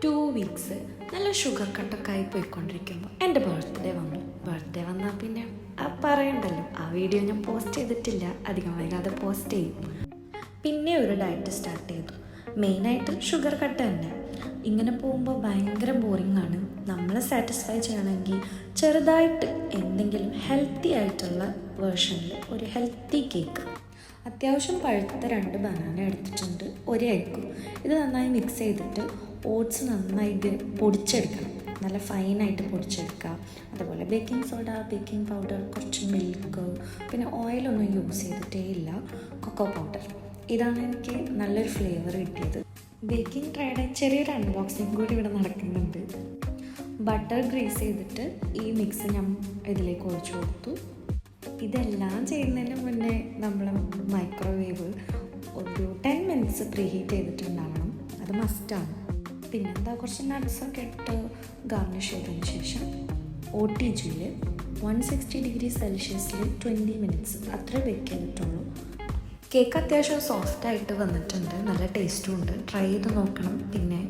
2 weeks നല്ല sugar കട്ടൊക്കെ ആയി പോയിക്കൊണ്ടിരിക്കുമ്പോൾ എൻ്റെ ബർത്ത്ഡേ വന്നാൽ പിന്നെ പറയണ്ടല്ലോ. ആ വീഡിയോ ഞാൻ പോസ്റ്റ് ചെയ്തിട്ടില്ല, അധികം വൈകാതെ പോസ്റ്റ് ചെയ്യും. പിന്നെ ഒരു ഡയറ്റ് സ്റ്റാർട്ട് ചെയ്തു. മെയിനായിട്ട് ഷുഗർ കട്ട് തന്നെ. ഇങ്ങനെ പോകുമ്പോൾ ഭയങ്കര ബോറിംഗ് ആണ്. നമ്മളെ സാറ്റിസ്ഫൈ ചെയ്യണമെങ്കിൽ ചെറുതായിട്ട് എന്തെങ്കിലും ഹെൽത്തി ആയിട്ടുള്ള വേർഷനിൽ ഒരു ഹെൽത്തി കേക്ക്, അത്യാവശ്യം പഴുത്ത 2 ബനാന എടുത്തിട്ടുണ്ട്, 1 എഗ്ഗും. ഇത് നന്നായി മിക്സ് ചെയ്തിട്ട് ഓട്സ് നന്നായി പൊടിച്ചെടുക്കണം, നല്ല ഫൈനായിട്ട് പൊടിച്ചെടുക്കുക. അതുപോലെ ബേക്കിംഗ് സോഡ, ബേക്കിംഗ് പൗഡർ, കുറച്ച് മിൽക്ക്, പിന്നെ ഓയിലൊന്നും യൂസ് ചെയ്തിട്ടേ ഇല്ല, കൊക്കോ പൗഡർ. ഇതാണ് എനിക്ക് നല്ലൊരു ഫ്ലേവർ കിട്ടിയത്. ബേക്കിംഗ് ട്രേയുടെ ചെറിയൊരു അൺബോക്സിങ് കൂടി ഇവിടെ നടക്കുന്നുണ്ട്. ബട്ടർ ഗ്രീസ് ചെയ്തിട്ട് ഈ മിക്സ് ഞാൻ ഇതിലേക്ക് ഒഴിച്ചു കൊടുത്തു. ഇതെല്ലാം ചെയ്യുന്നതിന് മുന്നേ നമ്മൾ മൈക്രോവേവ് ഒരു 10 മിനിറ്റ്സ് പ്രീ ഹീറ്റ് ചെയ്തിട്ടുണ്ടാവണം, അത് മസ്റ്റാണ്. പിന്നെന്താ, കുറച്ച് നട്ട്സൊക്കെ ഇട്ട് ഗാർണിഷ് ചെയ്തതിന് ശേഷം OTGയിൽ 160 ഡിഗ്രി സെൽഷ്യസിൽ 20 മിനിറ്റ്സ് അത്ര ബേക്ക് ചെയ്തിട്ടുള്ളൂ. കേക്ക് അത്യാവശ്യം സോഫ്റ്റായിട്ട് വന്നിട്ടുണ്ട്, നല്ല ടേസ്റ്റും ഉണ്ട്. ട്രൈ ചെയ്ത് നോക്കണം. പിന്നെ